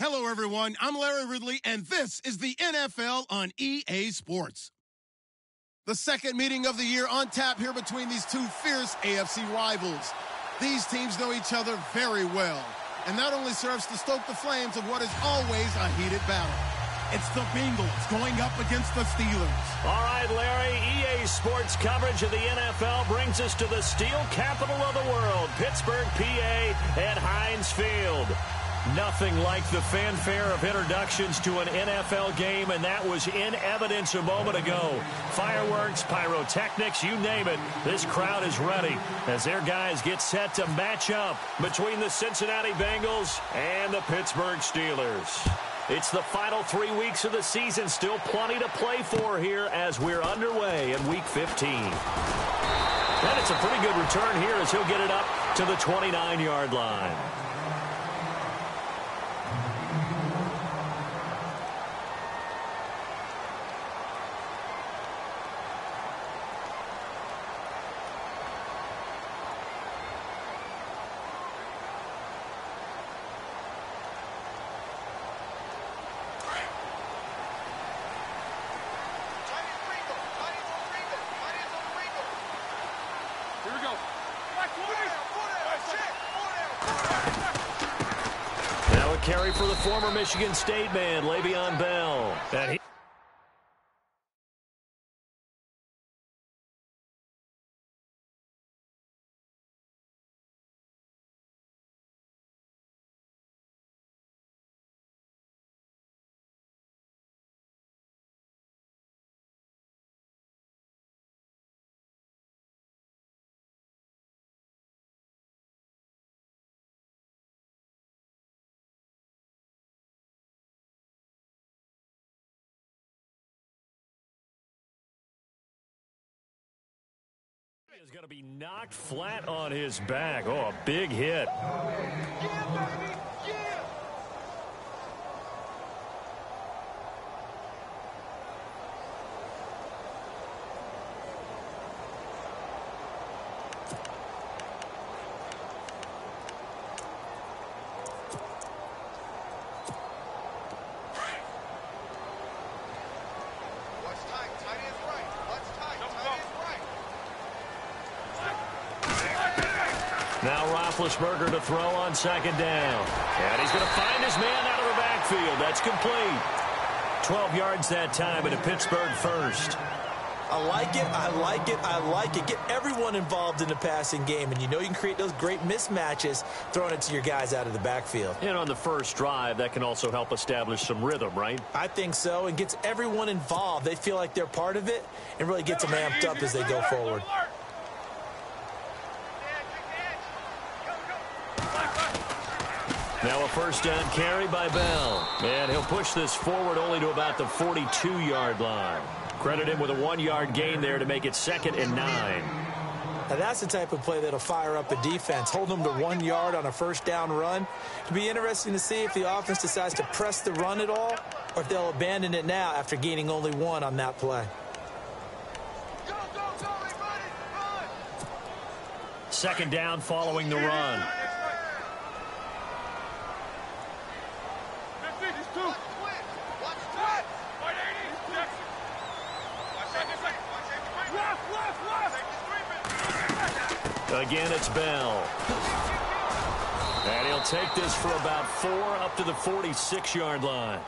Hello, everyone. I'm Larry Ridley, and this is the NFL on EA Sports. The second meeting of the year on tap here between these two fierce AFC rivals. These teams know each other very well, and that only serves to stoke the flames of what is always a heated battle. It's the Bengals going up against the Steelers. All right, Larry, EA Sports coverage of the NFL brings us to the steel capital of the world, Pittsburgh, PA, at Heinz Field. Nothing like the fanfare of introductions to an NFL game, and that was in evidence a moment ago. Fireworks, pyrotechnics, you name it. This crowd is ready as their guys get set to match up between the Cincinnati Bengals and the Pittsburgh Steelers. It's the final 3 weeks of the season. Still plenty to play for here as we're underway in Week 15. And it's a pretty good return here as he'll get it up to the 29-yard line. Carry for the former Michigan State man, Le'Veon Bell. And he is going to be knocked flat on his back. Oh, a big hit. Yeah, baby. Yeah. Now Roethlisberger to throw on second down. And he's going to find his man out of the backfield. That's complete. 12 yards that time, and a Pittsburgh first. I like it, I like it, I like it. Get everyone involved in the passing game, and you know you can create those great mismatches throwing it to your guys out of the backfield. And on the first drive, that can also help establish some rhythm, right? I think so, and gets everyone involved. They feel like they're part of it and really gets them amped up as they go forward. Now a first down carry by Bell. And he'll push this forward only to about the 42-yard line. Credit him with a 1-yard gain there to make it 2nd and 9. Now that's the type of play that'll fire up a defense. Hold them to 1 yard on a first down run. It'll be interesting to see if the offense decides to press the run at all or if they'll abandon it now after gaining only 1 on that play. Go, everybody, run! 2nd down following the run. Again, it's Bell. And he'll take this for about 4 up to the 46-yard line.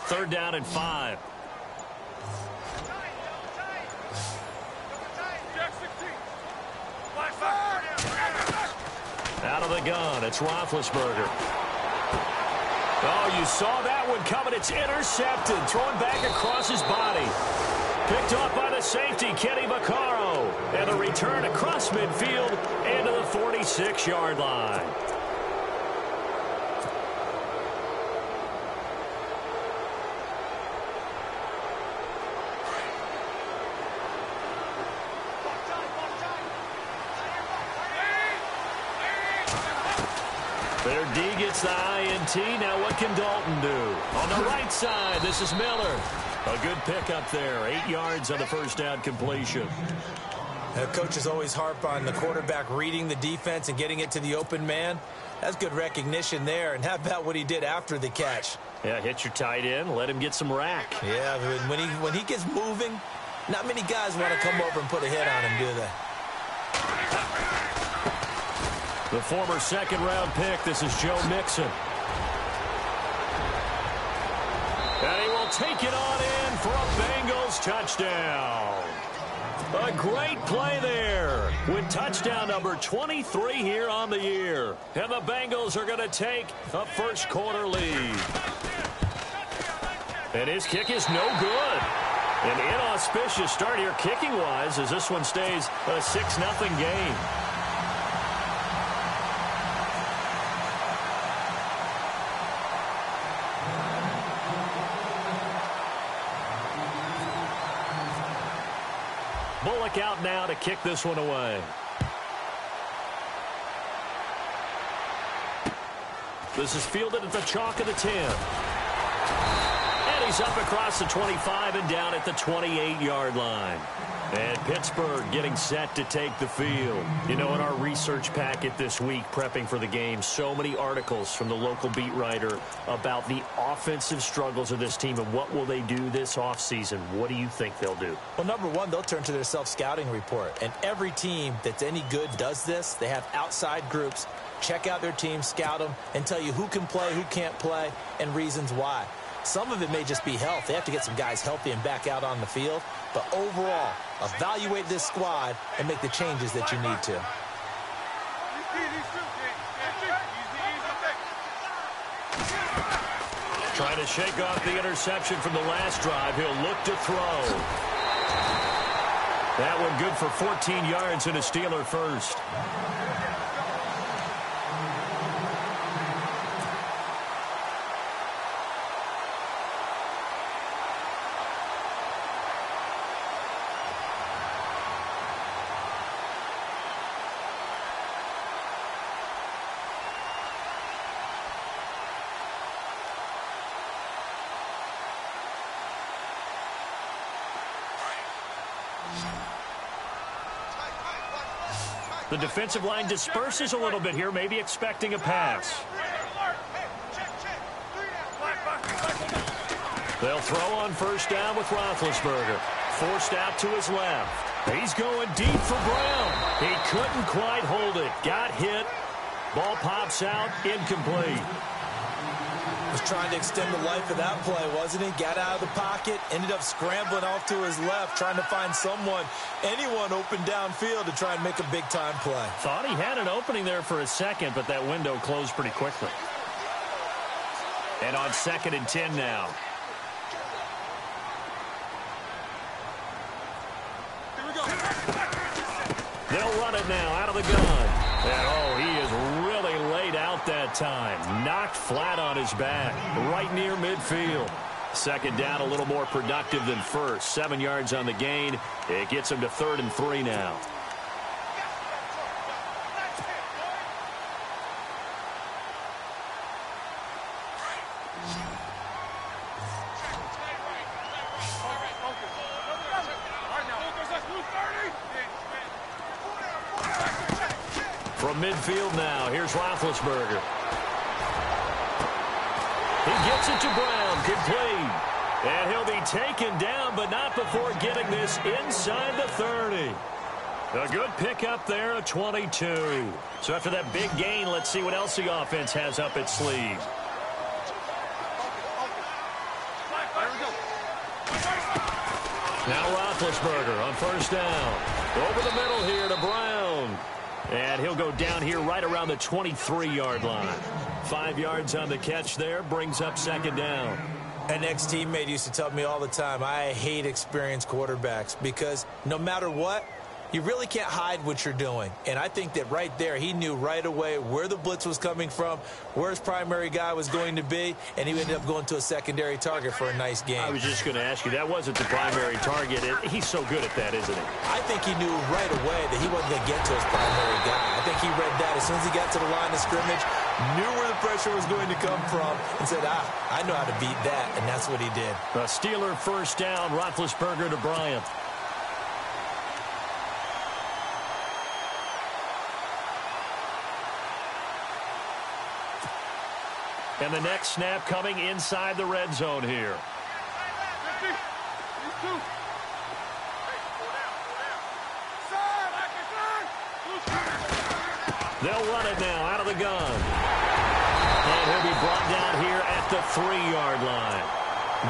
Third down and 5. Out of the gun, it's Roethlisberger. Oh, you saw that one coming. It's intercepted. Thrown back across his body. Picked off by the safety, Kenny Vaccaro. And a return across midfield into the 46-yard line. Their D gets the INT. Now what can Dalton do? On the right side, this is Miller. A good pickup there. 8 yards on the first down completion. Coaches always harp on the quarterback reading the defense and getting it to the open man. That's good recognition there. And how about what he did after the catch? Yeah, hit your tight end. Let him get some rack. Yeah, when he gets moving, not many guys want to come over and put a hit on him, do they? The former second-round pick, this is Joe Mixon. And he will take it on in for a Bengals touchdown. A great play there with touchdown number 23 here on the year. And the Bengals are going to take a first-quarter lead. And his kick is no good. An inauspicious start here kicking-wise as this one stays a 6-0 game. Bullock out now to kick this one away. This is fielded at the chalk of the 10. And he's up across the 25 and down at the 28-yard line. And Pittsburgh getting set to take the field. You know, in our research packet this week, prepping for the game, so many articles from the local beat writer about the offensive struggles of this team and what will they do this offseason. What do you think they'll do? Well, number one, they'll turn to their self-scouting report. And every team that's any good does this. They have outside groups, check out their team, scout them, and tell you who can play, who can't play, and reasons why. Some of it may just be health. They have to get some guys healthy and back out on the field. But overall, evaluate this squad and make the changes that you need to. Trying to shake off the interception from the last drive. He'll look to throw. That one good for 14 yards and a Steeler first. The defensive line disperses a little bit here, maybe expecting a pass. They'll throw on first down with Roethlisberger. Forced out to his left. He's going deep for Brown. He couldn't quite hold it. Got hit. Ball pops out, incomplete. Was trying to extend the life of that play, wasn't he? Got out of the pocket, ended up scrambling off to his left, trying to find anyone open downfield to try and make a big-time play. Thought he had an opening there for a second, but that window closed pretty quickly. And on 2nd and 10 now. Here we go. They'll run it now out of the gun. And, oh, he is really laid out that time. Knocked flat on his back, right near midfield. Second down, a little more productive than first. 7 yards on the gain. It gets him to 3rd and 3 now. From midfield now, here's Roethlisberger. He gets it to Brown, complete. And he'll be taken down, but not before getting this inside the 30. A good pickup there, a 22. So after that big gain, let's see what else the offense has up its sleeve. Now Roethlisberger on first down. Over the middle here to Brown. And he'll go down here right around the 23-yard line. 5 yards on the catch there, brings up 2nd down. An ex-teammate used to tell me all the time, I hate experienced quarterbacks because no matter what, you really can't hide what you're doing. And I think that right there, he knew right away where the blitz was coming from, where his primary guy was going to be, and he ended up going to a secondary target for a nice game. I was just going to ask you, that wasn't the primary target. He's so good at that, isn't he? I think he knew right away that he wasn't going to get to his primary guy. I think he read that as soon as he got to the line of scrimmage, knew where the pressure was going to come from, and said, I know how to beat that, and that's what he did. A Steeler first down, Roethlisberger to Bryant. And the next snap coming inside the red zone here. They'll run it now out of the gun. And he'll be brought down here at the 3-yard line.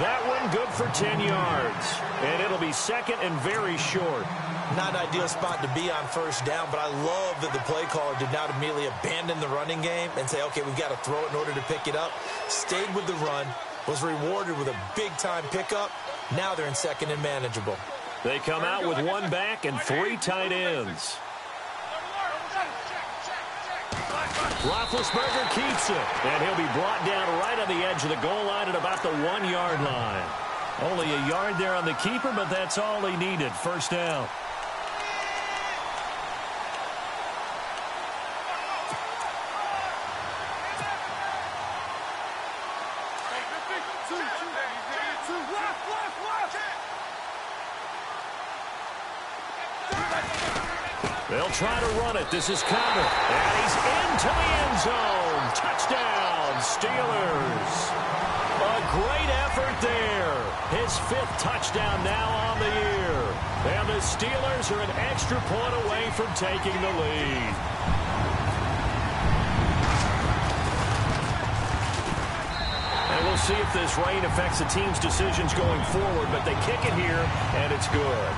That one good for 10 yards. And it'll be second and very short. Not an ideal spot to be on first down, but I love that the play caller did not immediately abandon the running game and say, okay, we've got to throw it in order to pick it up. Stayed with the run, was rewarded with a big-time pickup. Now they're in second and manageable. They come out with one back and 3 tight ends. Roethlisberger keeps it, and he'll be brought down right on the edge of the goal line at about the 1-yard line. Only a yard there on the keeper, but that's all he needed. First down. They'll try to run it. This is Connor. And he's into the end zone. Touchdown, Steelers. A great effort there. His 5th touchdown now on the year. And the Steelers are an extra point away from taking the lead. And we'll see if this rain affects the team's decisions going forward, but they kick it here, and it's good.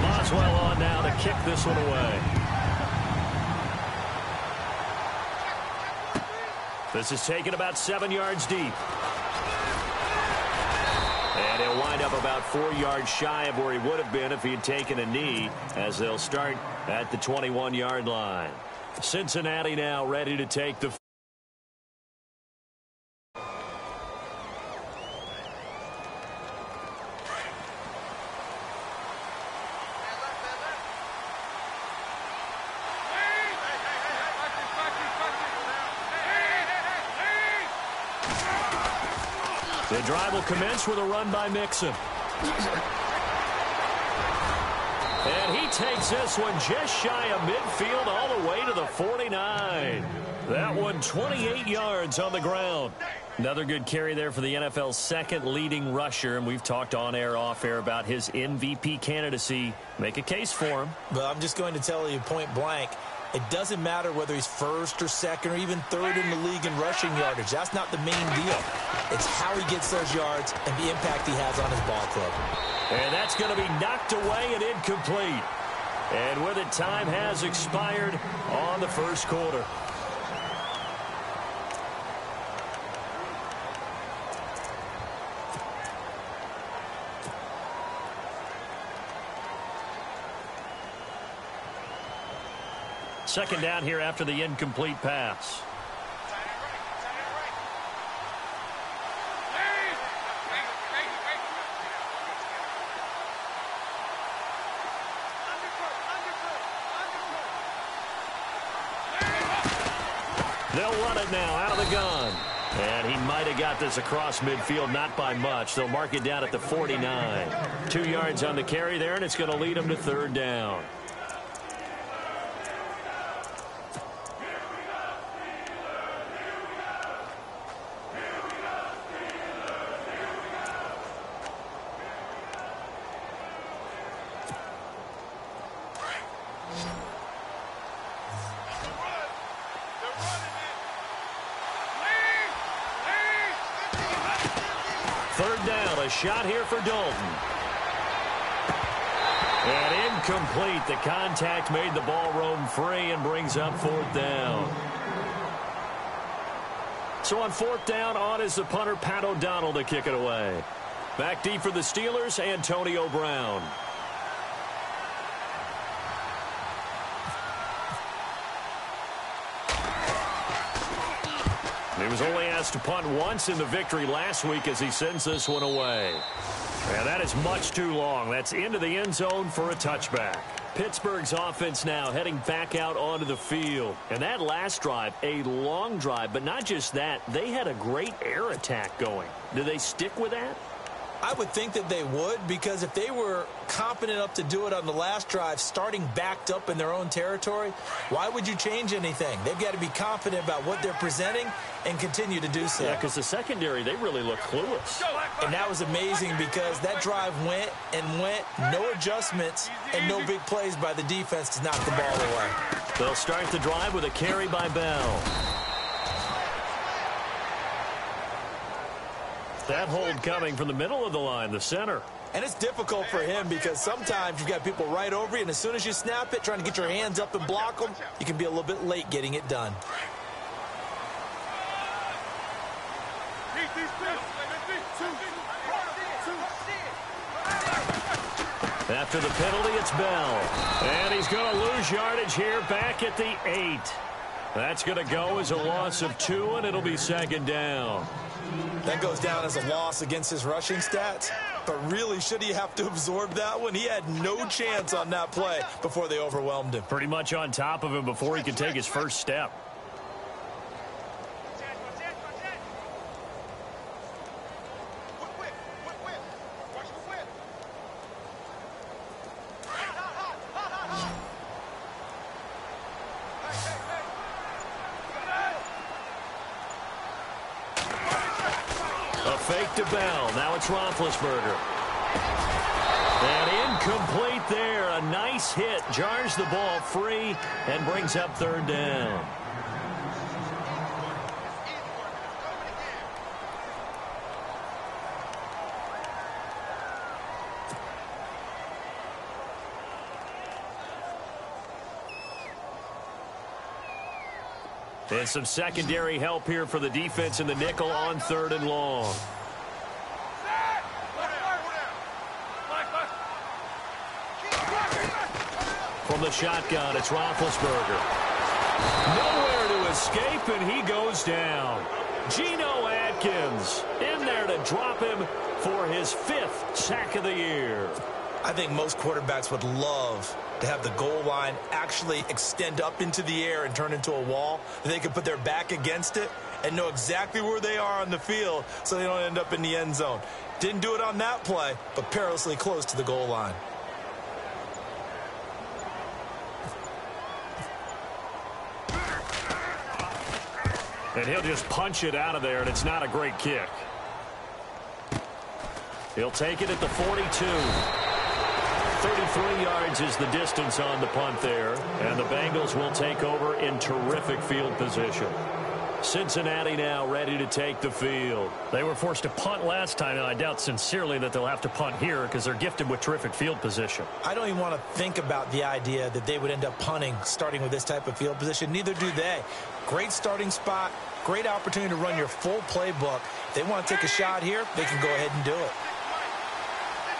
Boswell on now to kick this one away. This is taken about 7 yards deep. And he'll wind up about 4 yards shy of where he would have been if he had taken a knee, as they'll start at the 21-yard line. Cincinnati now ready to take the The drive will commence with a run by Mixon. And he takes this one just shy of midfield all the way to the 49. That one 28 yards on the ground. Another good carry there for the NFL's second leading rusher, and we've talked on air, off air about his MVP candidacy. Make a case for him. But I'm just going to tell you point blank, it doesn't matter whether he's first or second or even third in the league in rushing yardage. That's not the main deal. It's how he gets those yards and the impact he has on his ball club. And that's going to be knocked away and incomplete. And with it, time has expired on the first quarter. Second down here after the incomplete pass. They'll run it now out of the gun. And he might have got this across midfield, not by much. They'll mark it down at the 49. 2 yards on the carry there, and it's going to lead them to third down. Third down, a shot here for Dalton. And incomplete. The contact made the ball roam free and brings up fourth down. So on fourth down, on is the punter, Pat O'Donnell, to kick it away. Back deep for the Steelers, Antonio Brown. He was only asked to punt once in the victory last week as he sends this one away. And that is much too long. That's into the end zone for a touchback. Pittsburgh's offense now heading back out onto the field. And that last drive, a long drive, but not just that. They had a great air attack going. Do they stick with that? I would think that they would, because if they were competent enough to do it on the last drive, starting backed up in their own territory, why would you change anything? They've got to be confident about what they're presenting and continue to do so. Yeah, because the secondary, they really look clueless. And that was amazing because that drive went and went, no adjustments and no big plays by the defense to knock the ball away. They'll start the drive with a carry by Bell. That hold coming from the middle of the line, the center. And it's difficult for him because sometimes you've got people right over you, and as soon as you snap it, trying to get your hands up and block them, you can be a little bit late getting it done. After the penalty, it's Bell. And he's going to lose yardage here back at the 8. That's going to go as a loss of 2, and it'll be second down. That goes down as a loss against his rushing stats. But really, should he have to absorb that one? He had no chance on that play before they overwhelmed him. Pretty much on top of him before he could take his first step. Fake to Bell. Now it's Roethlisberger. And incomplete there. A nice hit. Jars the ball free and brings up third down. And some secondary help here for the defense in the nickel on third and long. From the shotgun, it's Roethlisberger. Nowhere to escape, and he goes down. Geno Atkins in there to drop him for his 5th sack of the year. I think most quarterbacks would love to have the goal line actually extend up into the air and turn into a wall. They could put their back against it and know exactly where they are on the field so they don't end up in the end zone. Didn't do it on that play, but perilously close to the goal line. And he'll just punch it out of there, and it's not a great kick. He'll take it at the 42. 33 yards is the distance on the punt there, and the Bengals will take over in terrific field position. Cincinnati now ready to take the field. They were forced to punt last time, and I doubt sincerely that they'll have to punt here because they're gifted with terrific field position. I don't even want to think about the idea that they would end up punting starting with this type of field position. Neither do they. Great starting spot, great opportunity to run your full playbook. If they want to take a shot here, they can go ahead and do it.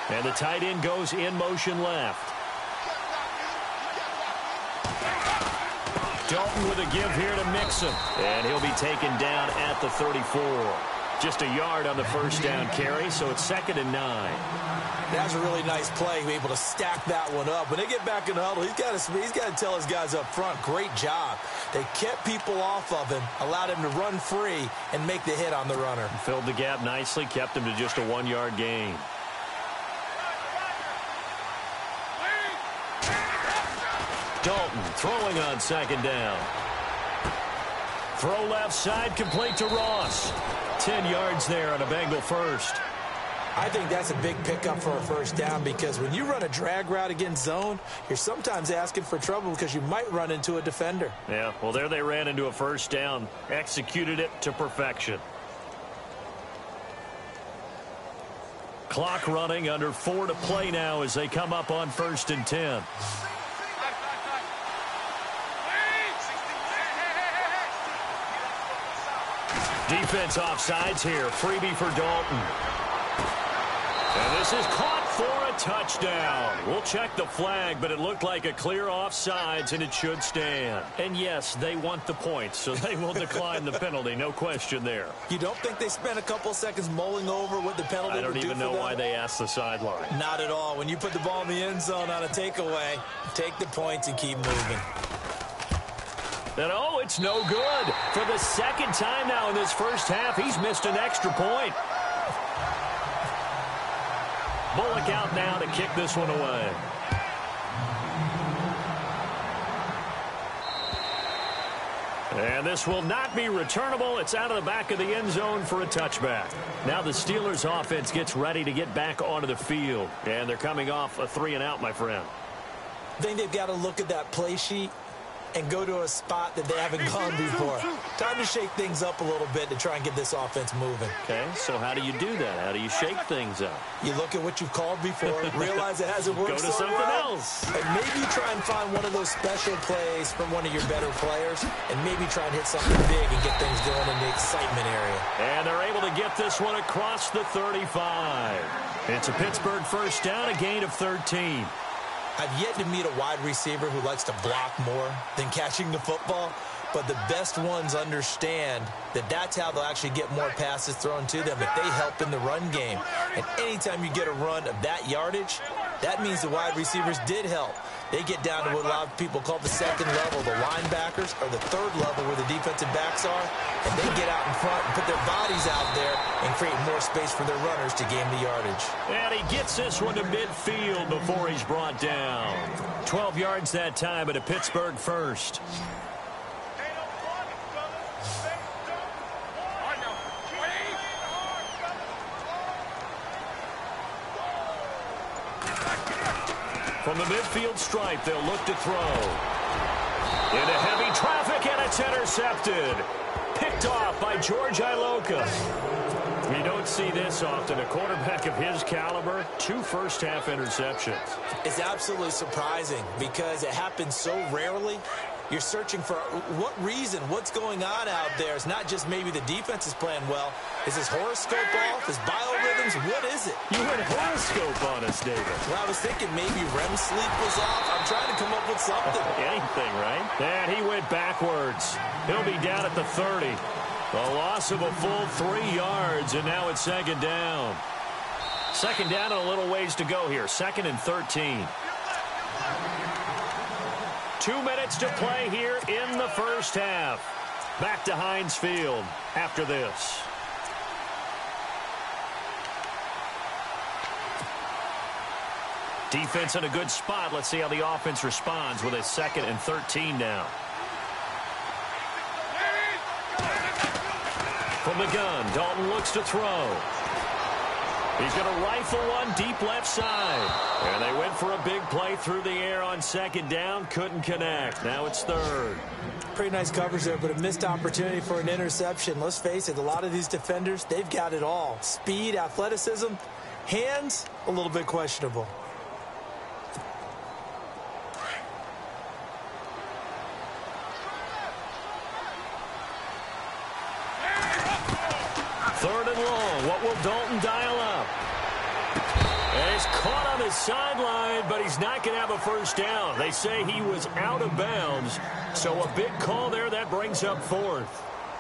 And the tight end goes in motion left. Dalton with a give here to Mixon. And he'll be taken down at the 34. Just a yard on the first down carry, so it's 2nd and 9. That's a really nice play, able to stack that one up. When they get back in the huddle, he's got to tell his guys up front, great job. They kept people off of him, allowed him to run free and make the hit on the runner. Filled the gap nicely, kept him to just a 1-yard gain. Dalton throwing on 2nd down. Throw left side, complete to Ross. 10 yards there on a Bengal first. I think that's a big pickup for a first down because when you run a drag route against zone, you're sometimes asking for trouble because you might run into a defender. Yeah, well, there they ran into a first down. Executed it to perfection. Clock running, under 4 to play now as they come up on 1st and 10. Defense offsides here. Freebie for Dalton. And this is caught for a touchdown. We'll check the flag, but it looked like a clear offsides, and it should stand. And yes, they want the points, so they will decline the penalty. No question there. You don't think they spent a couple seconds mulling over what the penalty would do for them? I don't even know why they asked the sideline. Not at all. When you put the ball in the end zone on a takeaway, take the points and keep moving. And oh, it's no good. For the second time now in this first half, he's missed an extra point. Bullock out now to kick this one away. And this will not be returnable. It's out of the back of the end zone for a touchback. Now the Steelers offense gets ready to get back onto the field. And they're coming off a 3-and-out, my friend. I think they've got to look at that play sheet and go to a spot that they haven't gone before. Time to shake things up a little bit to try and get this offense moving. Okay, so how do you do that? How do you shake things up? You look at what you've called before, realize it hasn't worked so well. Go to something else. And maybe try and find one of those special plays from one of your better players, and maybe try and hit something big and get things going in the excitement area. And they're able to get this one across the 35. It's a Pittsburgh first down, a gain of 13. I've yet to meet a wide receiver who likes to block more than catching the football, but the best ones understand that that's how they'll actually get more passes thrown to them if they help in the run game. And anytime you get a run of that yardage, that means the wide receivers did help. They get down to what a lot of people call the second level, the linebackers, or the third level where the defensive backs are, and they get out in front and put their bodies out there and create more space for their runners to gain the yardage. And he gets this one to midfield before he's brought down. 12 yards that time at a Pittsburgh first. From the midfield stripe, they'll look to throw. Into heavy traffic, and it's intercepted. Picked off by George Iloka. You don't see this often. A quarterback of his caliber, 2 first-half interceptions. It's absolutely surprising because it happens so rarely. You're searching for what reason, what's going on out there. It's not just maybe the defense is playing well. Is his horoscope off? His biorhythms? What is it? You went horoscope on us, David. Well, I was thinking maybe REM sleep was off. I'm trying to come up with something. Anything, right? And he went backwards. He'll be down at the 30. A loss of a full 3 yards, and now it's second down. Second down and a little ways to go here. 2nd and 13. 2 minutes to play here in the first half. Back to Heinz Field after this. Defense in a good spot. Let's see how the offense responds with a 2nd and 13 now. From the gun, Dalton looks to throw. He's going to rifle one deep left side. And they went for a big play through the air on second down. Couldn't connect. Now it's 3rd. Pretty nice coverage there, but a missed opportunity for an interception. Let's face it, a lot of these defenders, they've got it all. Speed, athleticism, hands, a little bit questionable. Third and long. What will Dalton dial up? And he's caught on his sideline, but he's not going to have a first down. They say he was out of bounds, so a big call there. That brings up 4th.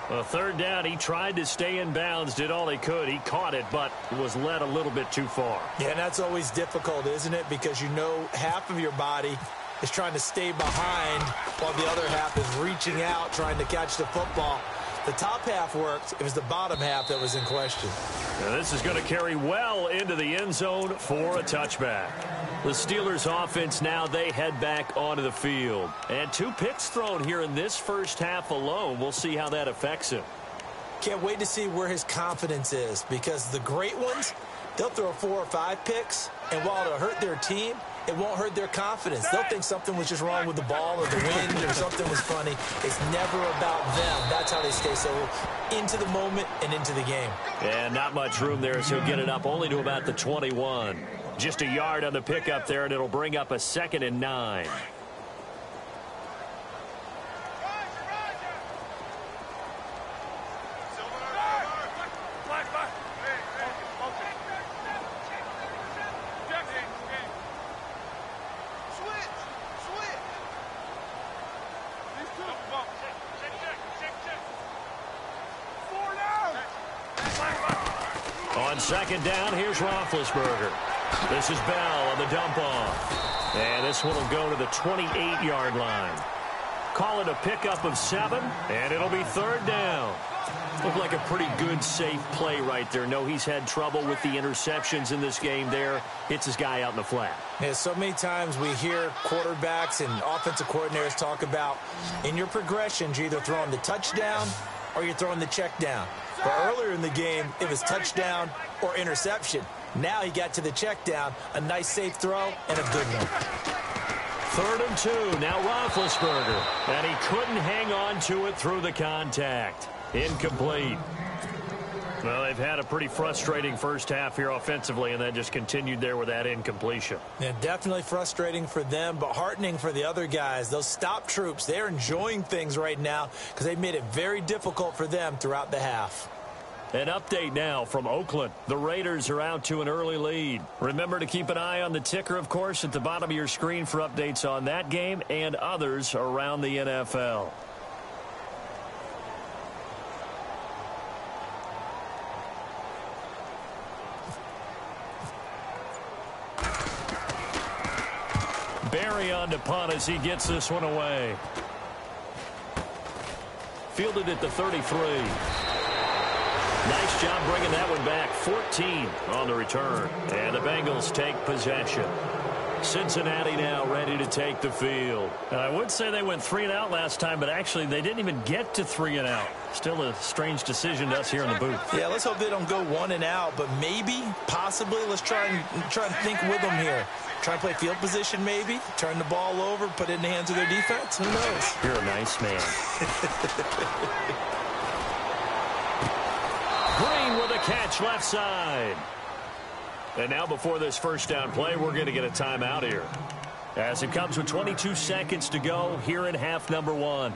A 3rd down, he tried to stay in bounds, did all he could. He caught it, but was led a little bit too far. Yeah, and that's always difficult, isn't it? Because you know half of your body is trying to stay behind while the other half is reaching out, trying to catch the football. The top half worked. It was the bottom half that was in question. Now this is going to carry well into the end zone for a touchback. The Steelers offense now, they head back onto the field. And 2 picks thrown here in this first half alone. We'll see how that affects him. Can't wait to see where his confidence is, because the great ones, they'll throw 4 or 5 picks, and while it'll hurt their team, it won't hurt their confidence. They'll think something was just wrong with the ball or the wind or something was funny. It's never about them. That's how they stay so into the moment and into the game. And not much room there, so he'll get it up only to about the 21. Just a yard on the pickup there, and it'll bring up a 2nd and 9. On second down, here's Roethlisberger. This is Bell on the dump off. And this one will go to the 28-yard line. Call it a pickup of 7, and it'll be third down. Looked like a pretty good, safe play right there. No, he's had trouble with the interceptions in this game there. Hits his guy out in the flat. Yeah, so many times we hear quarterbacks and offensive coordinators talk about in your progressions, you're either throwing the touchdown or you're throwing the check down. But earlier in the game, it was touchdown or interception. Now he got to the check down, a nice safe throw, and a good one. 3rd and 2, now Roethlisberger. And he couldn't hang on to it through the contact. Incomplete. Well, they've had a pretty frustrating first half here offensively, and then just continued there with that incompletion. Yeah, definitely frustrating for them, but heartening for the other guys. Those stop troops, they're enjoying things right now because they've made it very difficult for them throughout the half. An update now from Oakland. The Raiders are out to an early lead. Remember to keep an eye on the ticker, of course, at the bottom of your screen for updates on that game and others around the NFL. Barry on to punt as he gets this one away. Fielded at the 33. Nice job bringing that one back. 14 on the return. And the Bengals take possession. Cincinnati now ready to take the field. I would say they went 3 and out last time, but actually they didn't even get to 3 and out. Still a strange decision to us here in the booth. Yeah, let's hope they don't go 1 and out, but maybe, possibly, let's try and think with them here. Try and play field position maybe, turn the ball over, put it in the hands of their defense. Who knows? You're a nice man. Green with a catch left side. And now before this first down play, we're going to get a timeout here. As it comes with 22 seconds to go here in half number 1.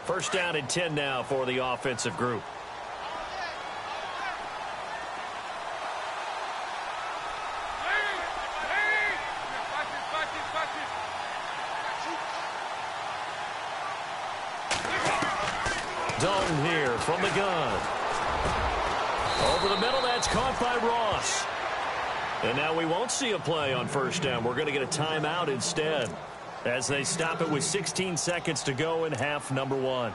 First down and 10 now for the offensive group. Dalton here from the gun. Over the middle, that's caught by Ross. And now we won't see a play on first down. We're going to get a timeout instead, as they stop it with 16 seconds to go in half number 1.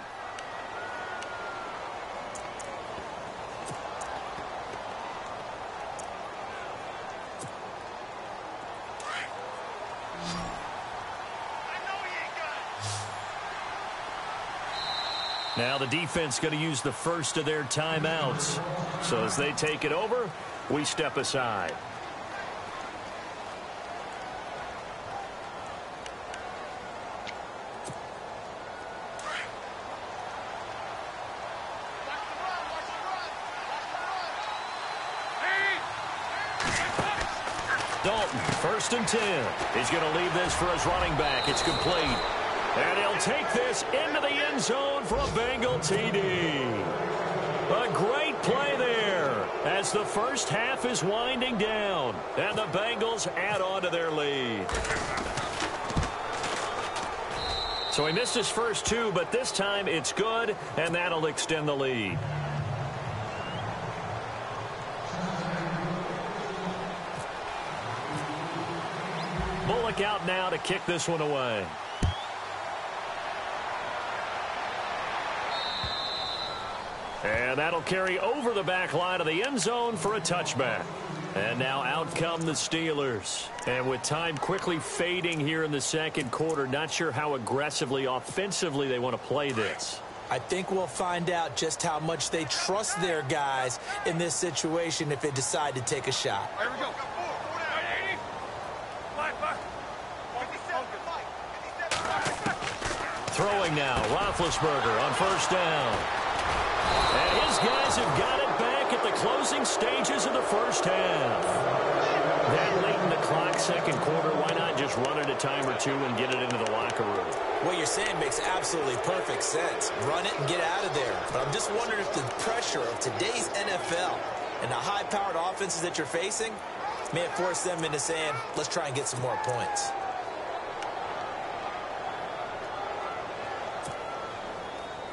Now the defense going to use the first of their timeouts. So as they take it over, we step aside. Dalton, 1st and 10. He's going to leave this for his running back. It's complete. And he'll take this into the end zone for a Bengal TD. A great play there as the first half is winding down. And the Bengals add on to their lead. So he missed his first 2, but this time it's good, and that'll extend the lead. Bullock out now to kick this one away. And that'll carry over the back line of the end zone for a touchback. And now out come the Steelers. And with time quickly fading here in the second quarter, not sure how aggressively, offensively they want to play this. I think we'll find out just how much they trust their guys in this situation if they decide to take a shot. Here we go. Throwing now, Roethlisberger on first down. And his guys have got it back at the closing stages of the first half. That late second quarter, why not just run it a time or two and get it into the locker room? What you're saying makes absolutely perfect sense. Run it and get out of there. But I'm just wondering if the pressure of today's NFL and the high-powered offenses that you're facing may have forced them into saying, let's try and get some more points.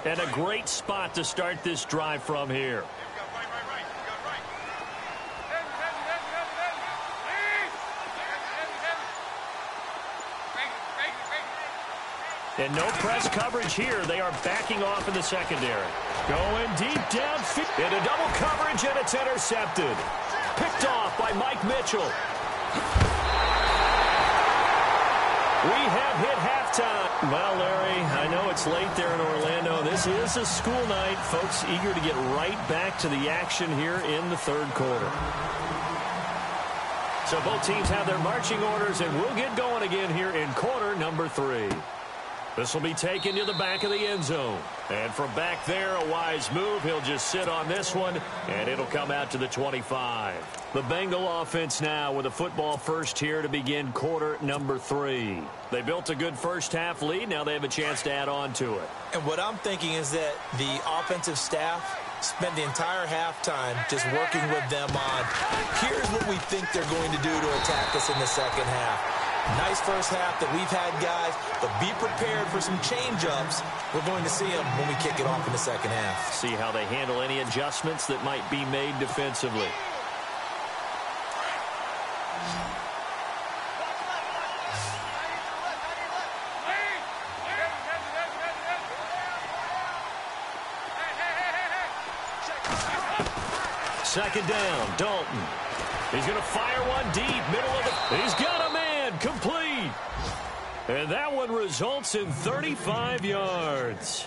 And a great spot to start this drive from here. And no press coverage here. They are backing off in the secondary. Going deep downfield. Into double coverage, and it's intercepted. Picked off by Mike Mitchell. We have hit halftime. Well, Larry, I know it's late there in Orlando. This is a school night. Folks eager to get right back to the action here in the third quarter. So both teams have their marching orders, and we'll get going again here in quarter number 3. This will be taken to the back of the end zone. And from back there, a wise move. He'll just sit on this one, and it'll come out to the 25. The Bengal offense now with a football first here to begin quarter number 3. They built a good first-half lead. Now they have a chance to add on to it. And what I'm thinking is that the offensive staff spend the entire halftime just working with them on, here's what we think they're going to do to attack us in the second half. Nice first half that we've had, guys, but be prepared for some change-ups. We're going to see them when we kick it off in the second half. See how they handle any adjustments that might be made defensively. Second down, Dalton. He's going to fire one deep, middle of the... He's got a man, complete. And that one results in 35 yards.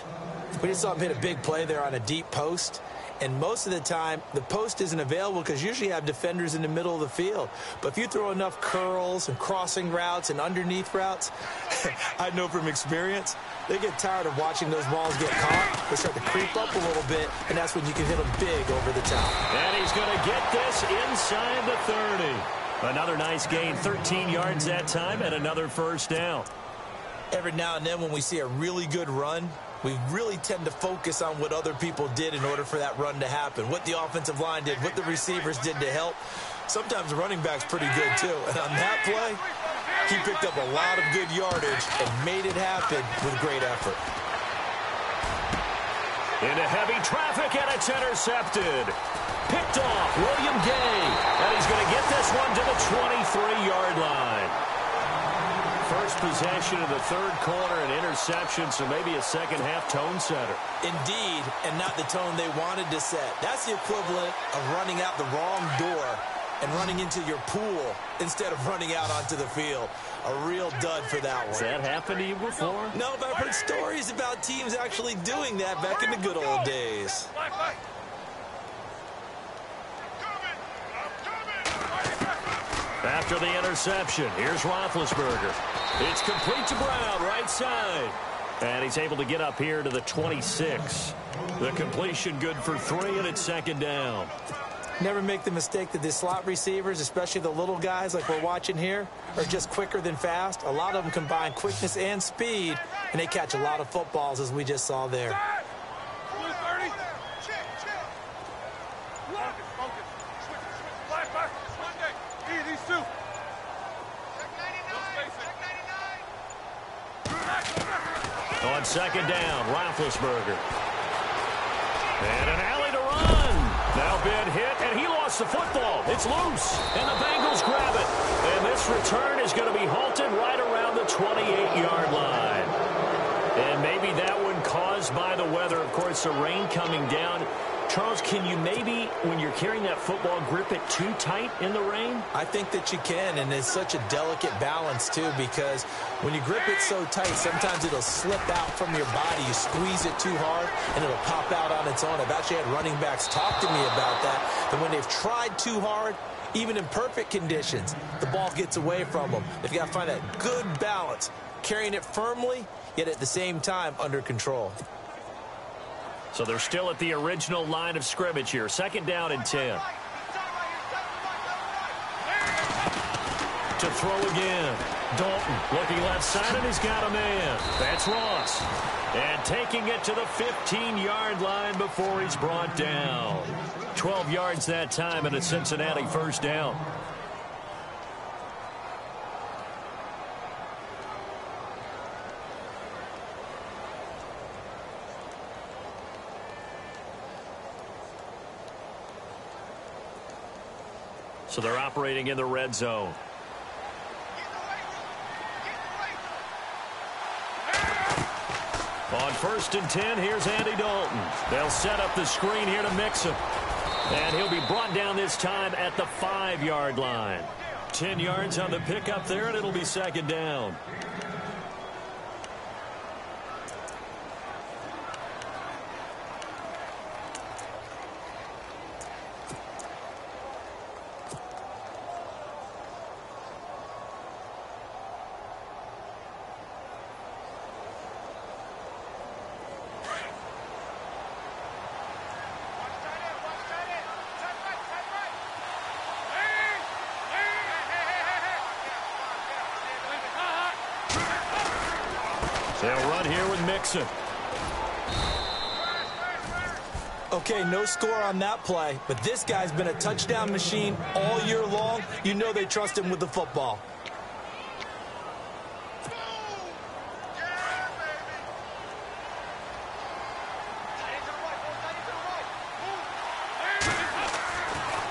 We just saw him hit a big play there on a deep post. And most of the time, the post isn't available because usually you have defenders in the middle of the field. But if you throw enough curls and crossing routes and underneath routes, I know from experience, they get tired of watching those balls get caught. They start to creep up a little bit, and that's when you can hit them big over the top. And he's going to get this inside the 30. Another nice gain, 13 yards that time, and another first down. Every now and then when we see a really good run, we really tend to focus on what other people did in order for that run to happen, what the offensive line did, what the receivers did to help. Sometimes the running back's pretty good, too. And on that play, he picked up a lot of good yardage and made it happen with great effort. Into heavy traffic, and it's intercepted. Picked off, William Gay. And he's going to get this one to the 23-yard line. First possession of the third quarter, an interception, so maybe a second-half tone setter. Indeed, and not the tone they wanted to set. That's the equivalent of running out the wrong door and running into your pool instead of running out onto the field. A real dud for that one. Has that happened to you before? No, but I've heard stories about teams actually doing that back in the good old days. After the interception, here's Roethlisberger. It's complete to Brown, right side. And he's able to get up here to the 26. The completion good for 3, and it's second down. Never make the mistake that the slot receivers, especially the little guys like we're watching here, are just quicker than fast. A lot of them combine quickness and speed, and they catch a lot of footballs, as we just saw there. On second down, Roethlisberger. And an alley to run. Now been hit, and he lost the football. It's loose, and the Bengals grab it. And this return is going to be halted right around the 28-yard line. And maybe that one caused by the weather. Of course, the rain coming down. Charles, can you maybe, when you're carrying that football, grip it too tight in the rain? I think that you can, and it's such a delicate balance, too, because when you grip it so tight, sometimes it'll slip out from your body. You squeeze it too hard, and it'll pop out on its own. I've actually had running backs talk to me about that when they've tried too hard, even in perfect conditions, the ball gets away from them. They've got to find that good balance, carrying it firmly, yet at the same time under control. So they're still at the original line of scrimmage here. Second down and 10. To to throw again. Dalton looking left side, and he's got a man. That's Ross. And taking it to the 15-yard line before he's brought down. 12 yards that time, and a Cincinnati first down. So they're operating in the red zone. On 1st and 10, here's Andy Dalton. They'll set up the screen here to mix him. And he'll be brought down this time at the 5-yard line. 10 yards on the pickup there, and it'll be second down. They'll run here with Mixon. Okay, no score on that play, but this guy's been a touchdown machine all year long. You know they trust him with the football.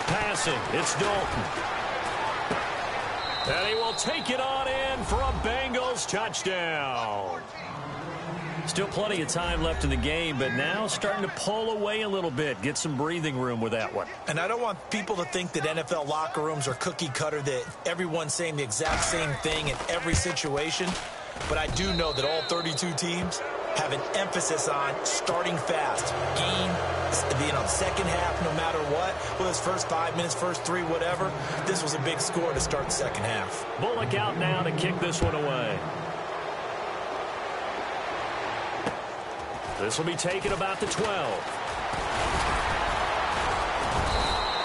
Passing, it's Dalton. And he will take it on in for a Bengals touchdown. Still plenty of time left in the game, but now starting to pull away a little bit. Get some breathing room with that one. And I don't want people to think that NFL locker rooms are cookie cutter, that everyone's saying the exact same thing in every situation. But I do know that all 32 teams have an emphasis on starting fast. Second half, no matter what. Well, his first 5 minutes, first 3, whatever. This was a big score to start the second half. Bullock out now to kick this one away. This will be taken about the 12.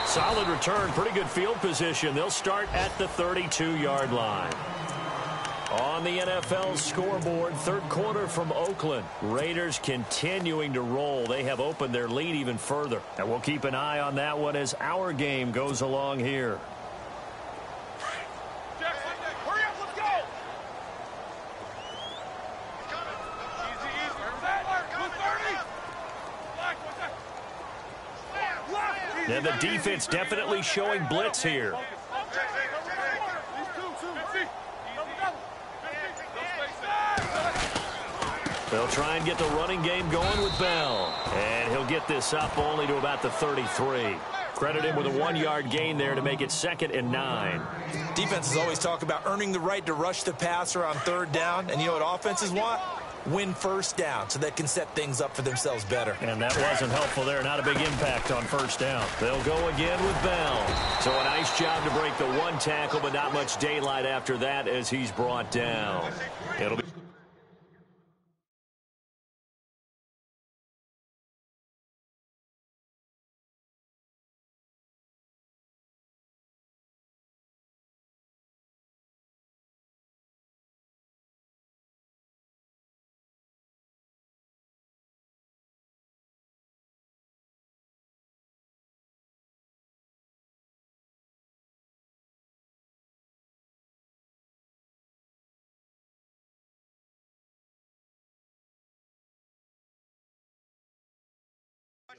Solid return, pretty good field position. They'll start at the 32-yard line. On the NFL scoreboard, third quarter from Oakland. Raiders continuing to roll. They have opened their lead even further. And we'll keep an eye on that one as our game goes along here. Hurry up, let's go! Easy, easy. And the defense definitely showing blitz here. They'll try and get the running game going with Bell. And he'll get this up only to about the 33. Credit him with a 1-yard gain there to make it 2nd and 9. Defenses always talk about earning the right to rush the passer on third down. And you know what offenses want? Win first down so they can set things up for themselves better. And that wasn't helpful there. Not a big impact on first down. They'll go again with Bell. So a nice job to break the one tackle, but not much daylight after that as he's brought down. It'll be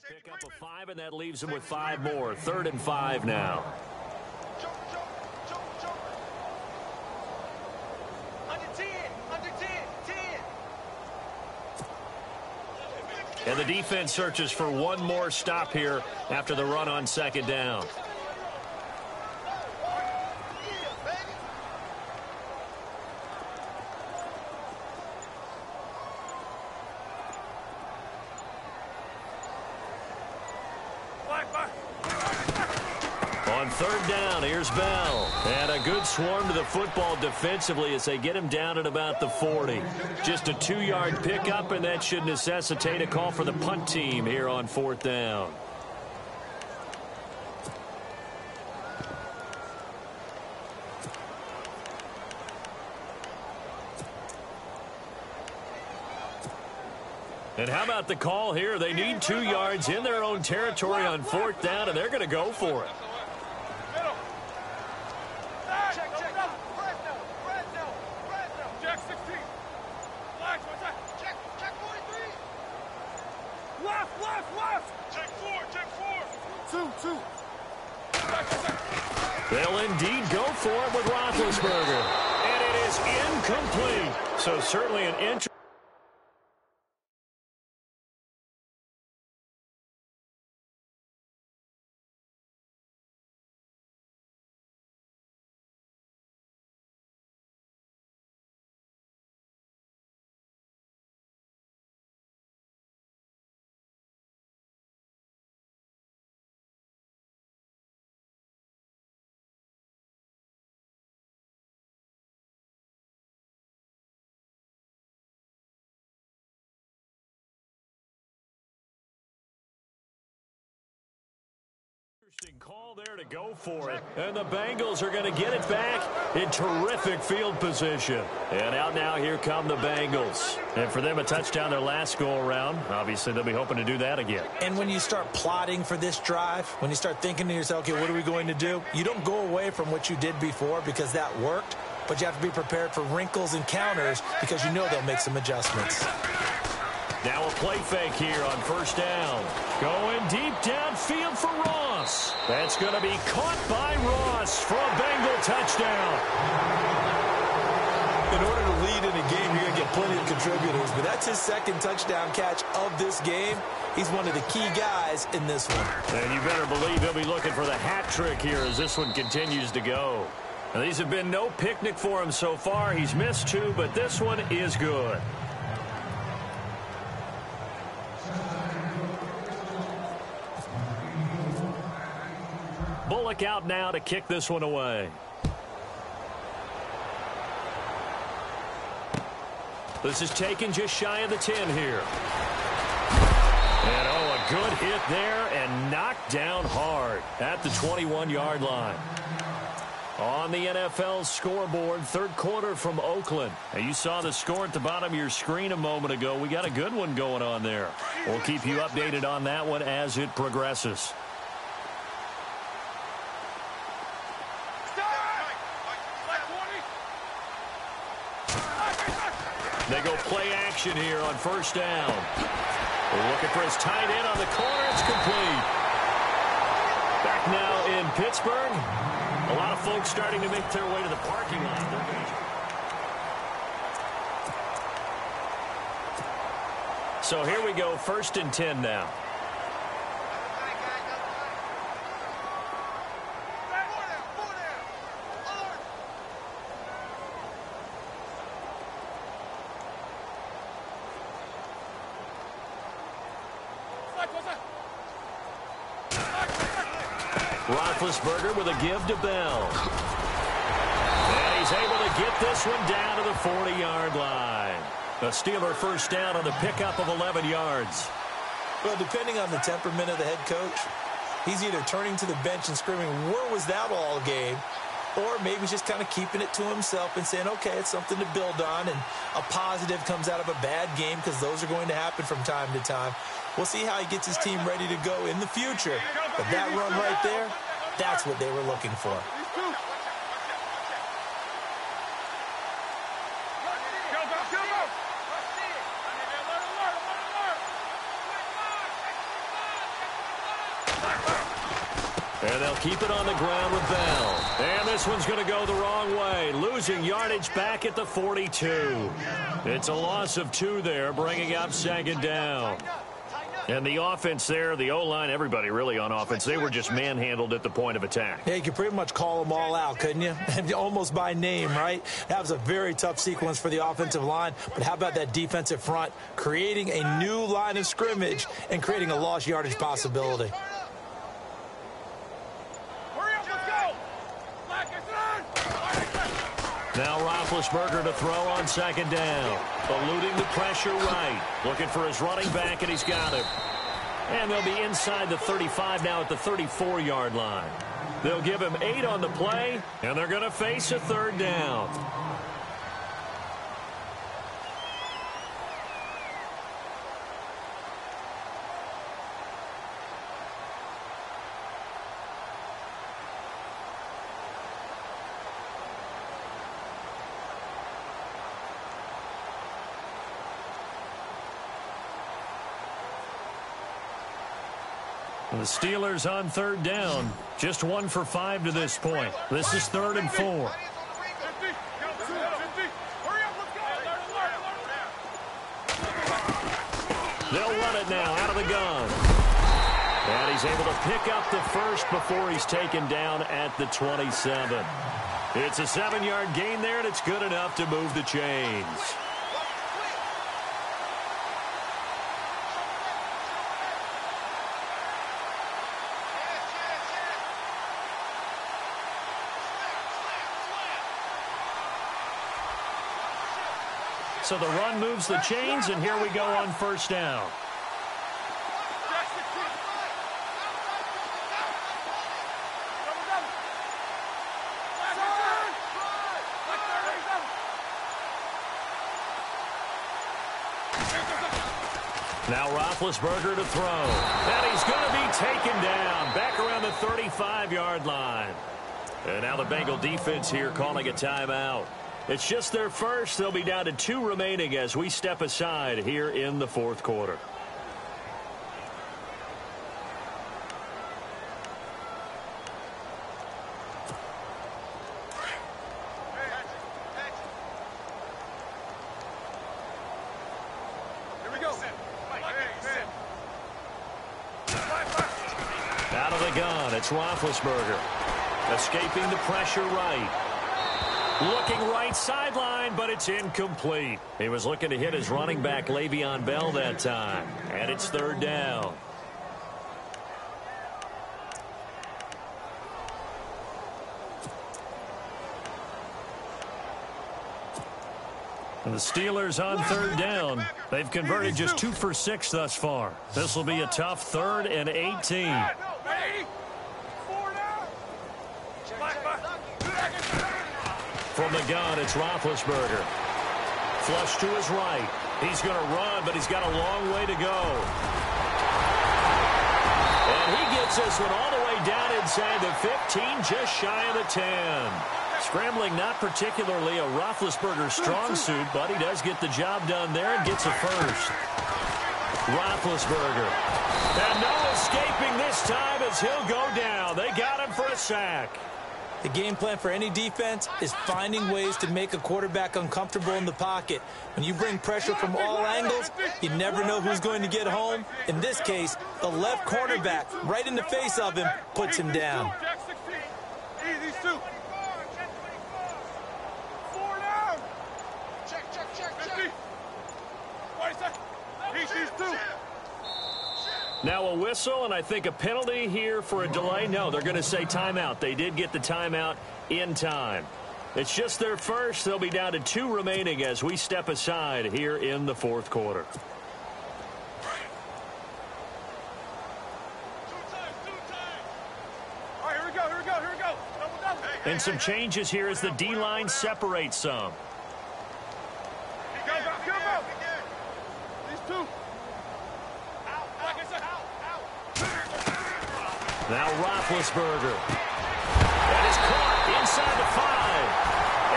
pick up a 5, and that leaves him with 5 more. 3rd and 5 now. Under 10, 10. And the defense searches for one more stop here after the run on 2nd down. On 3rd down, here's Bell. And a good swarm to the football defensively as they get him down at about the 40. Just a 2-yard pickup, and that should necessitate a call for the punt team here on 4th down. And how about the call here? They need 2 yards in their own territory on 4th down, and they're going to go for it. Check 16. Flags, what's that? Check 43. Left. Check 4. 2. They'll indeed go for it with Roethlisberger. And it is incomplete. So certainly an interesting. Interesting call there to go for it. And the Bengals are going to get it back in terrific field position. And out now, here come the Bengals. And for them, a touchdown their last go-around. Obviously, they'll be hoping to do that again. And when you start plotting for this drive, when you start thinking to yourself, okay, what are we going to do? You don't go away from what you did before because that worked. But you have to be prepared for wrinkles and counters because you know they'll make some adjustments. Now a play fake here on 1st down. Going deep downfield for Ross. That's going to be caught by Ross for a Bengal touchdown. In order to lead in a game, you're going to get plenty of contributors, but that's his 2nd touchdown catch of this game. He's one of the key guys in this one. And you better believe he'll be looking for the hat trick here as this one continues to go. Now, these have been no picnic for him so far. He's missed 2, but this one is good. Bullock out now to kick this one away. This is taken just shy of the 10 here. And a good hit there and knocked down hard at the 21-yard line. On the NFL scoreboard, 3rd quarter from Oakland. Now, you saw the score at the bottom of your screen a moment ago. We got a good one going on there. We'll keep you updated on that one as it progresses. They go play action here on 1st down. They're looking for his tight end on the corner. It's complete. Back now in Pittsburgh. A lot of folks starting to make their way to the parking lot. So here we go, 1st and 10 now. Roethlisberger with a give to Bell. And he's able to get this one down to the 40-yard line. A Steeler 1st down on the pickup of 11 yards. Well, depending on the temperament of the head coach, he's either turning to the bench and screaming, where was that all game? Or maybe he's just kind of keeping it to himself and saying, okay, it's something to build on, and a positive comes out of a bad game because those are going to happen from time to time. We'll see how he gets his team ready to go in the future. But that run right there, that's what they were looking for. And they'll keep it on the ground with Bell. And this one's going to go the wrong way, losing yardage back at the 42. It's a loss of 2 there, bringing up 2nd down. And the offense there, the O-line, everybody really on offense, they were just manhandled at the point of attack. Yeah, you could pretty much call them all out, couldn't you? Almost by name, right? That was a very tough sequence for the offensive line. But how about that defensive front creating a new line of scrimmage and creating a lost yardage possibility? Now Roethlisberger to throw on 2nd down. Eluding the pressure right. Looking for his running back, and he's got him. And they'll be inside the 35 now at the 34-yard line. They'll give him 8 on the play, and they're going to face a 3rd down. The Steelers on third down. Just 1 for 5 to this point. This is 3rd and 4. They'll run it now out of the gun. And he's able to pick up the first before he's taken down at the 27. It's a 7-yard gain there, and it's good enough to move the chains. So the run moves the chains, and here we go on first down. Now Roethlisberger to throw. And he's going to be taken down back around the 35-yard line. And now the Bengal defense here calling a timeout. It's just their first. They'll be down to 2 remaining as we step aside here in the 4th quarter. Here we go. Out of the gun, it's Roethlisberger. Escaping the pressure right. Looking right sideline, but it's incomplete. He was looking to hit his running back, Le'Veon Bell, that time. And it's 3rd down. And the Steelers on 3rd down. They've converted just 2 for 6 thus far. This will be a tough 3rd and 18. From the gun, it's Roethlisberger. Flush to his right. He's going to run, but he's got a long way to go. And he gets this one all the way down inside the 15, just shy of the 10. Scrambling not particularly a Roethlisberger strong suit, but he does get the job done there and gets a first. Roethlisberger. And no escaping this time as he'll go down. They got him for a sack. The game plan for any defense is finding ways to make a quarterback uncomfortable in the pocket. When you bring pressure from all angles, you never know who's going to get home. In this case, the left cornerback, right in the face of him, puts him down. These 2. 4 down. Check. These 2. Now a whistle, and I think a penalty here for a delay. No, they're going to say timeout. They did get the timeout in time. It's just their first. They'll be down to 2 remaining as we step aside here in the 4th quarter. All right, here we go. Double. And some changes here as the D-line separates some. These 2. Now Roethlisberger. And is caught inside the 5.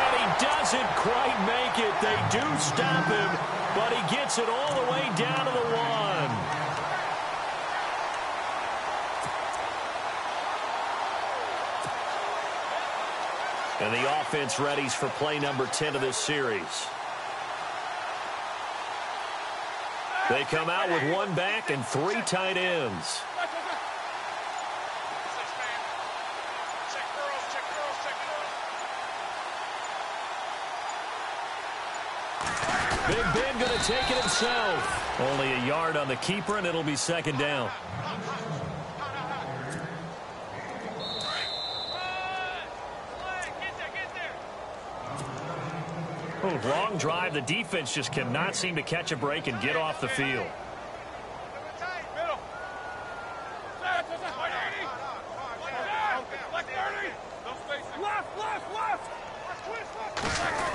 And he doesn't quite make it. They do stop him, but he gets it all the way down to the 1. And the offense readies for play number 10 of this series. They come out with 1 back and 3 tight ends. Big Ben going to take it himself. Only a yard on the keeper, and it'll be 2nd down. Oh, long drive. The defense just cannot seem to catch a break and get off the field.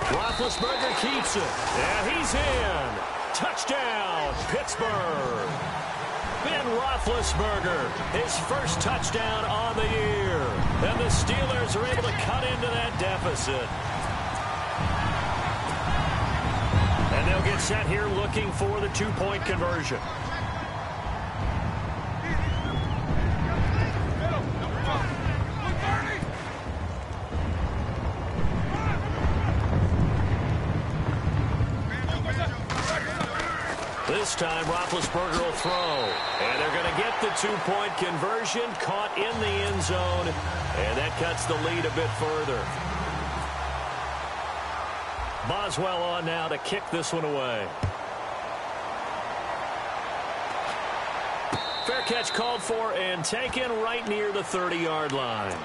Roethlisberger keeps it, and he's in. Touchdown, Pittsburgh. Ben Roethlisberger, his first touchdown on the year. And the Steelers are able to cut into that deficit. And they'll get set here looking for the 2-point conversion. This time, Roethlisberger will throw. And they're going to get the two-point conversion, caught in the end zone, and that cuts the lead a bit further. Boswell on now to kick this one away. Fair catch called for and taken right near the 30-yard line.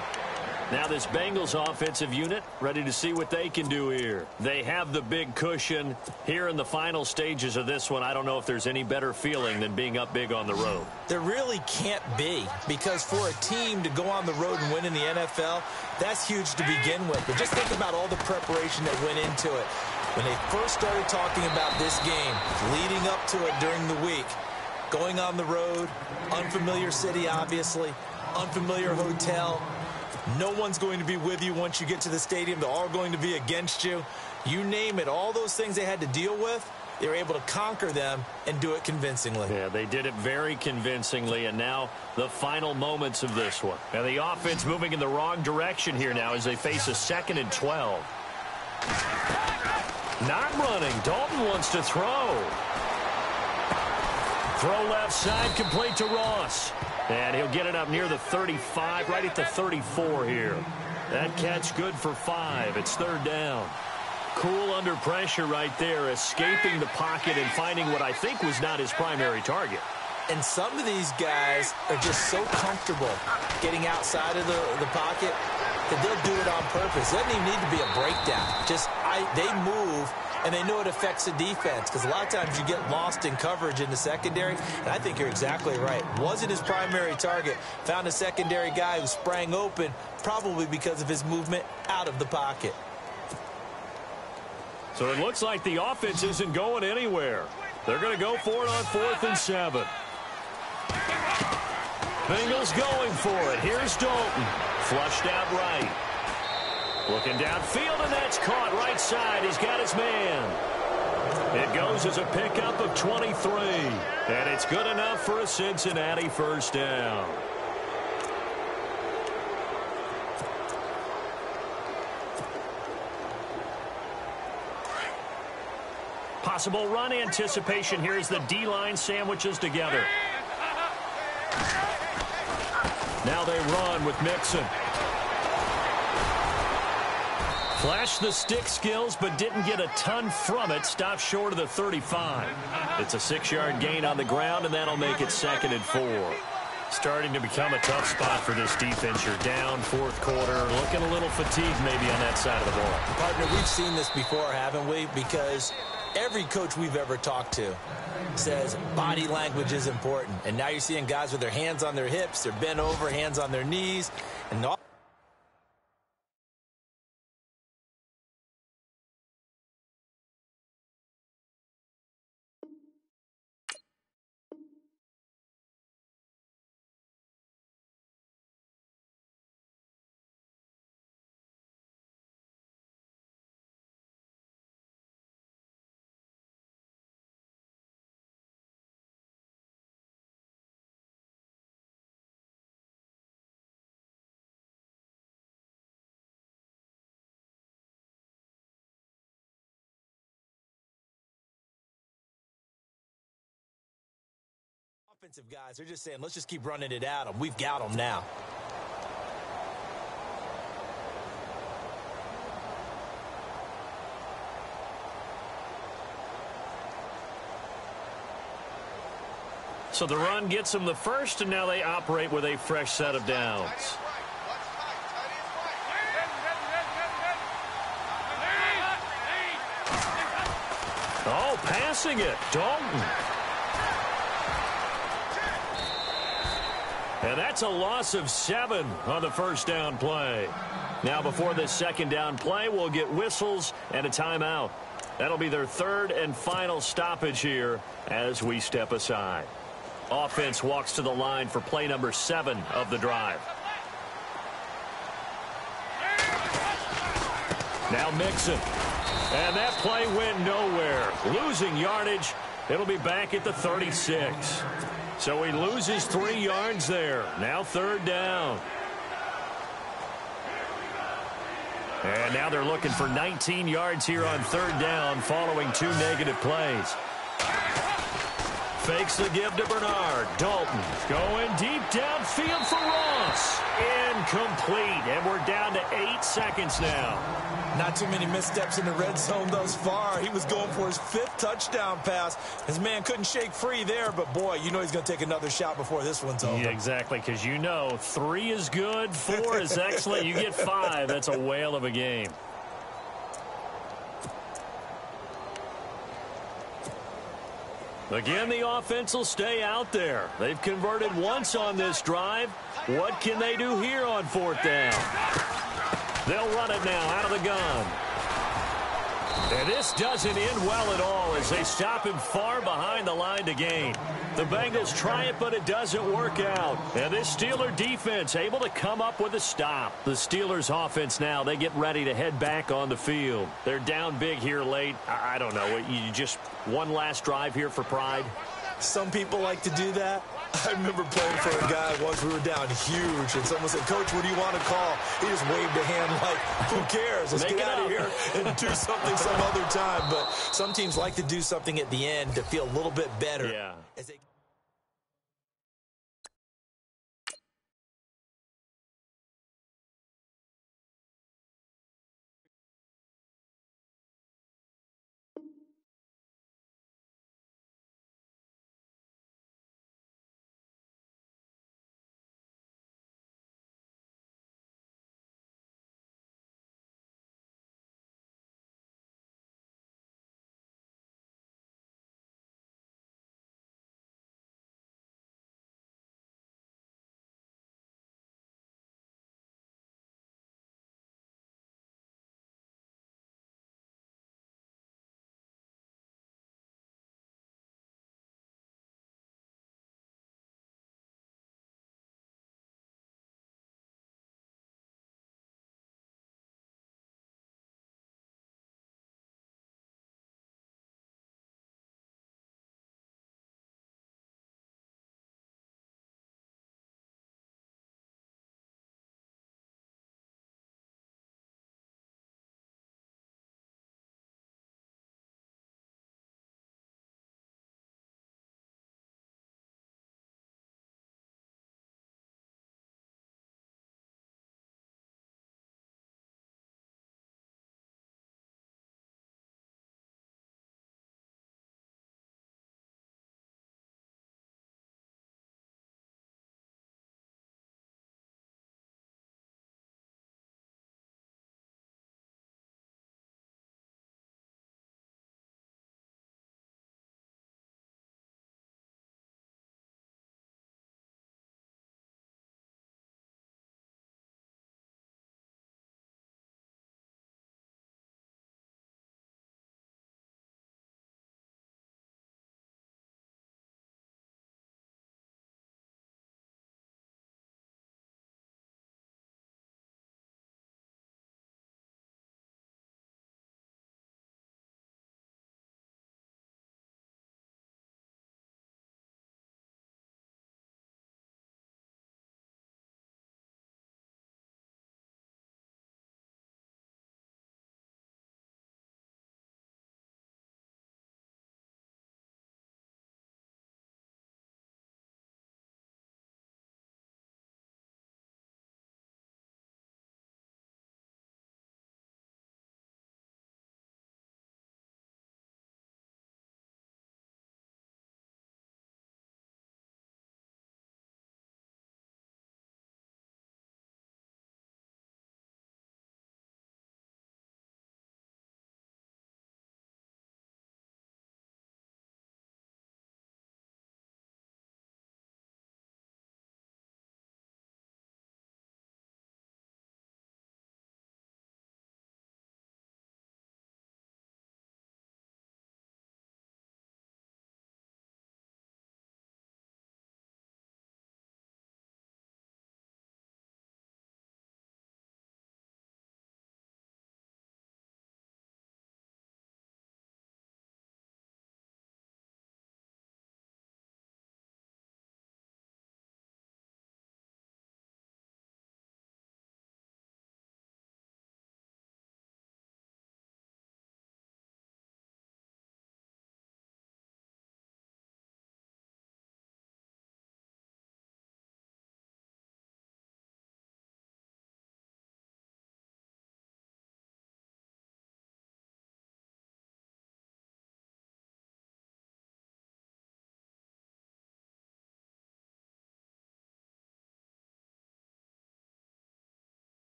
Now this Bengals offensive unit ready to see what they can do here. They have the big cushion here in the final stages of this one. I don't know if there's any better feeling than being up big on the road. There really can't be, because for a team to go on the road and win in the NFL, that's huge to begin with. But just think about all the preparation that went into it. When they first started talking about this game, leading up to it during the week, going on the road, unfamiliar city, obviously, unfamiliar hotel. No one's going to be with you once you get to the stadium. They're all going to be against you. You name it, all those things they had to deal with, they were able to conquer them and do it convincingly. Yeah, they did it very convincingly, and now the final moments of this one. And the offense moving in the wrong direction here now as they face a 2nd and 12. Not running. Dalton wants to throw. Throw left side, complete to Ross. And he'll get it up near the 35, right at the 34 here. That catch good for 5. It's 3rd down. Cool under pressure right there, escaping the pocket and finding what I think was not his primary target. And some of these guys are just so comfortable getting outside of the pocket that they'll do it on purpose. It doesn't even need to be a breakdown. They move, and they know it affects the defense, because a lot of times you get lost in coverage in the secondary, and I think you're exactly right. Wasn't his primary target. Found a secondary guy who sprang open, probably because of his movement out of the pocket. So it looks like the offense isn't going anywhere. They're going to go for it on 4th and 7. Bengals going for it. Here's Dalton. Flushed out right. Looking downfield, and that's caught right side. He's got his man. It goes as a pickup of 23. And it's good enough for a Cincinnati 1st down. Possible run anticipation here as the D-line sandwiches together. Now they run with Mixon. Flashed the stick skills, but didn't get a ton from it. Stopped short of the 35. It's a 6-yard gain on the ground, and that'll make it 2nd and 4. Starting to become a tough spot for this defense. You're down 4th quarter, looking a little fatigued maybe on that side of the ball. Partner, we've seen this before, haven't we? Because every coach we've ever talked to says body language is important. And now you're seeing guys with their hands on their hips, they're bent over, hands on their knees, and all. Offensive guys are just saying, let's just keep running it at them. We've got them now. So the run gets them the first, and now they operate with a fresh set of downs. Oh, passing it. Dalton. And that's a loss of 7 on the 1st down play. Now before this 2nd down play, we'll get whistles and a timeout. That'll be their 3rd and final stoppage here as we step aside. Offense walks to the line for play number 7 of the drive. Now Mixon. And that play went nowhere. Losing yardage. It'll be back at the 36. So he loses 3 yards there. Now 3rd down. And now they're looking for 19 yards here on 3rd down following 2 negative plays. Fakes the give to Bernard. Dalton going deep downfield for Ross. Incomplete. And we're down to 8 seconds now. Not too many missteps in the red zone thus far. He was going for his 5th touchdown pass. His man couldn't shake free there, but boy, you know he's going to take another shot before this one's over. Yeah, exactly, because you know 3 is good, 4 is excellent. You get 5. That's a whale of a game. Again, the offense will stay out there. They've converted once on this drive. What can they do here on 4th down? They'll run it now out of the gun. And this doesn't end well at all as they stop him far behind the line to gain. The Bengals try it, but it doesn't work out. And this Steeler defense able to come up with a stop. The Steelers offense now, they get ready to head back on the field. They're down big here late. I don't know. You just one last drive here for pride? Some people like to do that. I remember playing for a guy once. We were down huge, and someone said, "Coach, what do you want to call?" He just waved a hand like, "Who cares? Let's get out of here and do something some other time." But some teams like to do something at the end to feel a little bit better. Yeah.